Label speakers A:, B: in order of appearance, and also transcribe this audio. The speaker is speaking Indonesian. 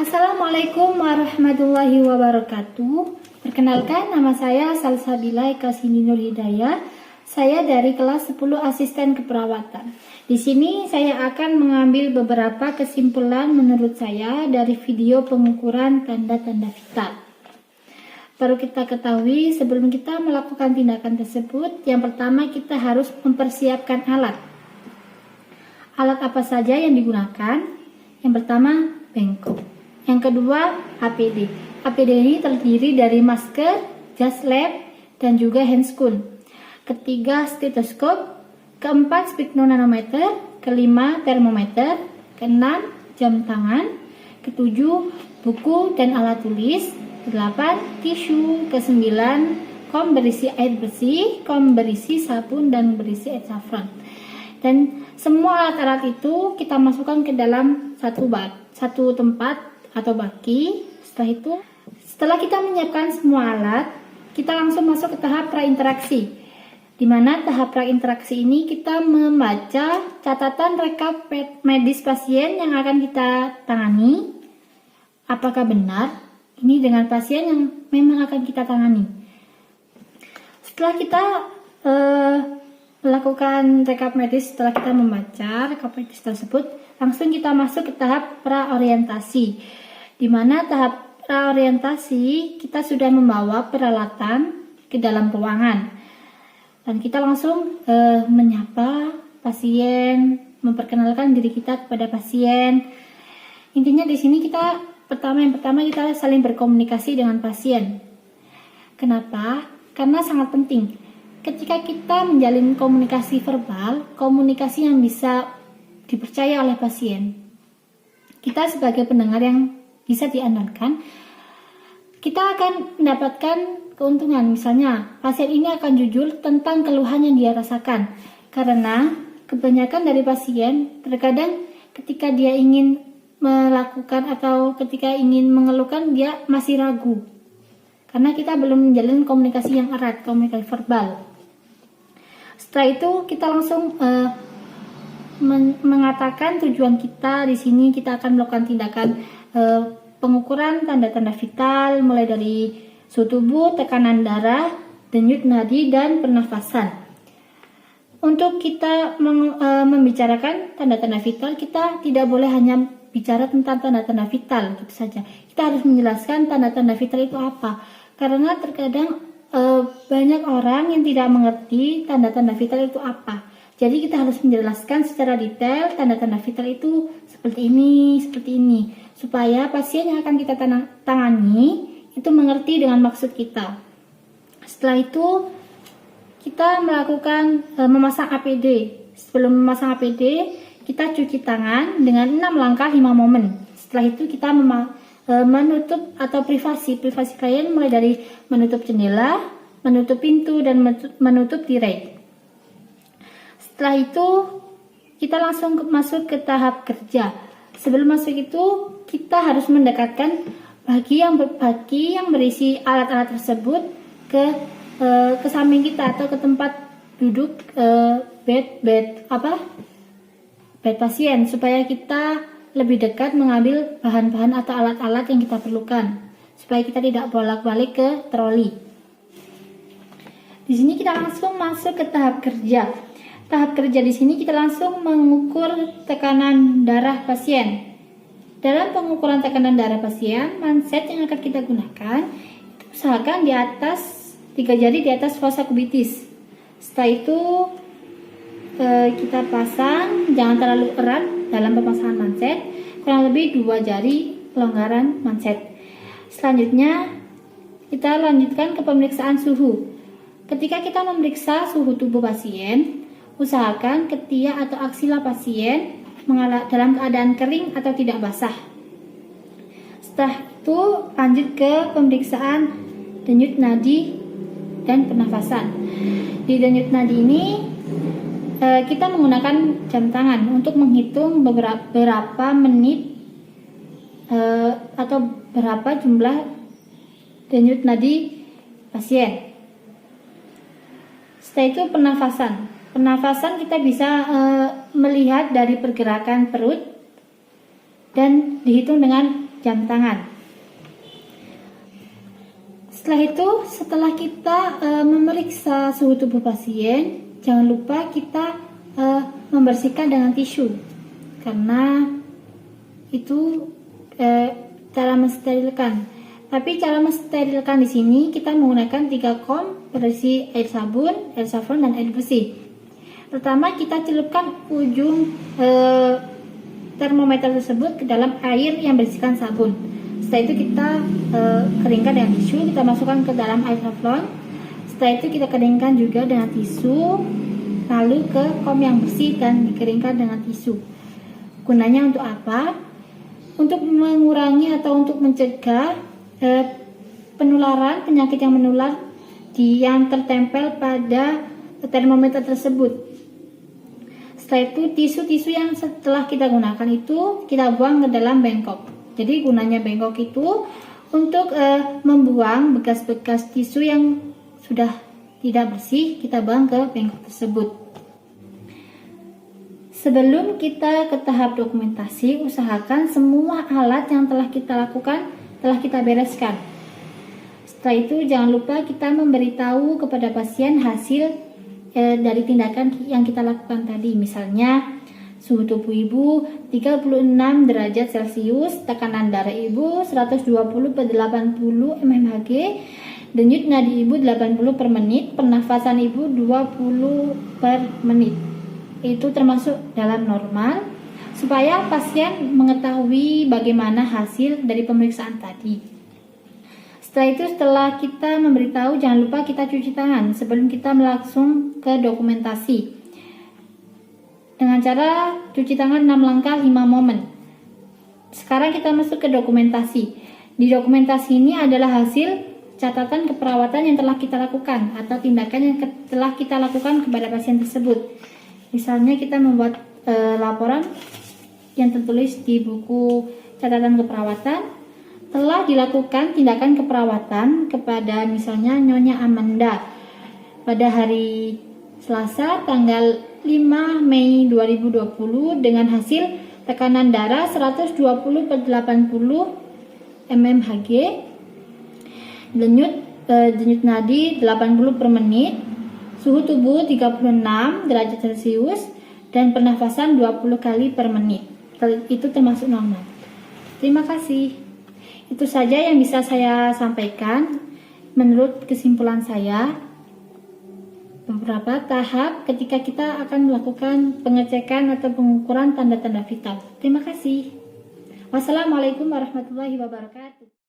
A: Assalamualaikum warahmatullahi wabarakatuh. Perkenalkan, nama saya Salsabila Ekasini Nur Hidayah. Saya dari kelas 10 asisten keperawatan. Di sini saya akan mengambil beberapa kesimpulan menurut saya dari video pengukuran tanda-tanda vital. Perlu kita ketahui sebelum kita melakukan tindakan tersebut, yang pertama kita harus mempersiapkan alat. Alat apa saja yang digunakan? Yang pertama, bengkok. Yang kedua, APD. APD ini terdiri dari masker, jas lab, dan juga handscoon. Ketiga, stetoskop. Keempat, sphygmomanometer. Kelima, termometer. Keenam, jam tangan. Ketujuh, buku dan alat tulis. Kedelapan, tisu. Kesembilan, kom berisi air bersih, kom berisi sabun, dan berisi air saffron. Dan semua alat-alat itu kita masukkan ke dalam satu tempat atau baki. Setelah kita menyiapkan semua alat, kita langsung masuk ke tahap prainteraksi. Di mana tahap prainteraksi ini kita membaca catatan rekap medis pasien yang akan kita tangani. Apakah benar ini dengan pasien yang memang akan kita tangani? Setelah kita melakukan rekap medis, setelah kita membaca rekap medis tersebut, langsung kita masuk ke tahap praorientasi. Di mana tahap praorientasi kita sudah membawa peralatan ke dalam ruangan. Dan kita langsung menyapa pasien, memperkenalkan diri kita kepada pasien. Intinya di sini yang pertama kita saling berkomunikasi dengan pasien. Kenapa? Karena sangat penting. Ketika kita menjalin komunikasi verbal, komunikasi yang bisa dipercaya oleh pasien, kita sebagai pendengar yang bisa diandalkan, kita akan mendapatkan keuntungan. Misalnya, pasien ini akan jujur tentang keluhan yang dia rasakan. Karena kebanyakan dari pasien, terkadang ketika dia ingin melakukan atau ketika ingin mengeluhkan, dia masih ragu. Karena kita belum menjalin komunikasi yang erat, komunikasi verbal. Setelah itu kita langsung mengatakan tujuan kita. Di sini kita akan melakukan tindakan pengukuran tanda-tanda vital, mulai dari suhu tubuh, tekanan darah, denyut nadi, dan pernafasan. Untuk kita membicarakan tanda-tanda vital, kita tidak boleh hanya bicara tentang tanda-tanda vital gitu saja. Kita harus menjelaskan tanda-tanda vital itu apa. Karena terkadang banyak orang yang tidak mengerti tanda-tanda vital itu apa. Jadi kita harus menjelaskan secara detail tanda-tanda vital itu seperti ini, supaya pasien yang akan kita tangani itu mengerti dengan maksud kita. Setelah itu kita melakukan memasang APD. Sebelum memasang APD, kita cuci tangan dengan 6 langkah 5 momen. Setelah itu kita menutup atau privasi klien, mulai dari menutup jendela, menutup pintu, dan menutup tirai. Setelah itu kita langsung masuk ke tahap kerja. Sebelum masuk itu kita harus mendekatkan baki yang berisi alat-alat tersebut ke samping kita atau ke tempat duduk bed pasien, supaya kita lebih dekat mengambil bahan-bahan atau alat-alat yang kita perlukan, supaya kita tidak bolak-balik ke troli. Di sini kita langsung masuk ke tahap kerja. Tahap kerja di sini kita langsung mengukur tekanan darah pasien. Dalam pengukuran tekanan darah pasien, manset yang akan kita gunakan usahakan di atas 3 jari di atas fossa cubitis. Setelah itu kita pasang, jangan terlalu erat dalam pemasangan manset, kurang lebih 2 jari pelonggaran manset. Selanjutnya kita lanjutkan ke pemeriksaan suhu. Ketika kita memeriksa suhu tubuh pasien, usahakan ketiak atau aksila pasien dalam keadaan kering atau tidak basah. Setelah itu lanjut ke pemeriksaan denyut nadi dan pernafasan. Di denyut nadi ini kita menggunakan jam tangan untuk menghitung berapa menit atau berapa jumlah denyut nadi pasien. Setelah itu pernafasan kita bisa melihat dari pergerakan perut dan dihitung dengan jam tangan. Setelah kita memeriksa suhu tubuh pasien, jangan lupa kita membersihkan dengan tisu, karena itu cara mensterilkan. Tapi cara mensterilkan di sini kita menggunakan 3 kom berisi air sabun, air saffron, dan air bersih. Pertama, kita celupkan ujung termometer tersebut ke dalam air yang bersihkan sabun. Setelah itu kita keringkan dengan tisu, kita masukkan ke dalam air saffron. Setelah itu kita keringkan juga dengan tisu, lalu ke kom yang bersih dan dikeringkan dengan tisu. Gunanya untuk apa? Untuk mengurangi atau untuk mencegah penularan penyakit yang menular yang tertempel pada termometer tersebut. Setelah itu tisu-tisu yang setelah kita gunakan itu kita buang ke dalam bengkok. Jadi gunanya bengkok itu untuk membuang bekas-bekas tisu yang sudah tidak bersih, kita buang ke bengkok tersebut. Sebelum kita ke tahap dokumentasi, usahakan semua alat yang telah kita lakukan telah kita bereskan. Setelah itu jangan lupa kita memberitahu kepada pasien hasil dari tindakan yang kita lakukan tadi. Misalnya suhu tubuh ibu 36 derajat Celcius, tekanan darah ibu 120/80 mmHg, denyut nadi ibu 80 per menit, pernafasan ibu 20 per menit. Itu termasuk dalam normal, supaya pasien mengetahui bagaimana hasil dari pemeriksaan tadi. Setelah kita memberitahu, jangan lupa kita cuci tangan sebelum kita langsung ke dokumentasi. Dengan cara cuci tangan 6 langkah 5 momen. Sekarang kita masuk ke dokumentasi. Di dokumentasi ini adalah hasil catatan keperawatan yang telah kita lakukan atau tindakan yang telah kita lakukan kepada pasien tersebut. Misalnya kita membuat laporan yang tertulis di buku catatan keperawatan, telah dilakukan tindakan keperawatan kepada misalnya Nyonya Amanda pada hari Selasa tanggal 5 Mei 2020 dengan hasil tekanan darah 120/80 mmHg, denyut nadi 80 per menit, suhu tubuh 36 derajat Celcius, dan pernafasan 20 kali per menit. Itu termasuk normal. Terima kasih. Itu saja yang bisa saya sampaikan menurut kesimpulan saya. Beberapa tahap ketika kita akan melakukan pengecekan atau pengukuran tanda-tanda vital. Terima kasih. Wassalamualaikum warahmatullahi wabarakatuh.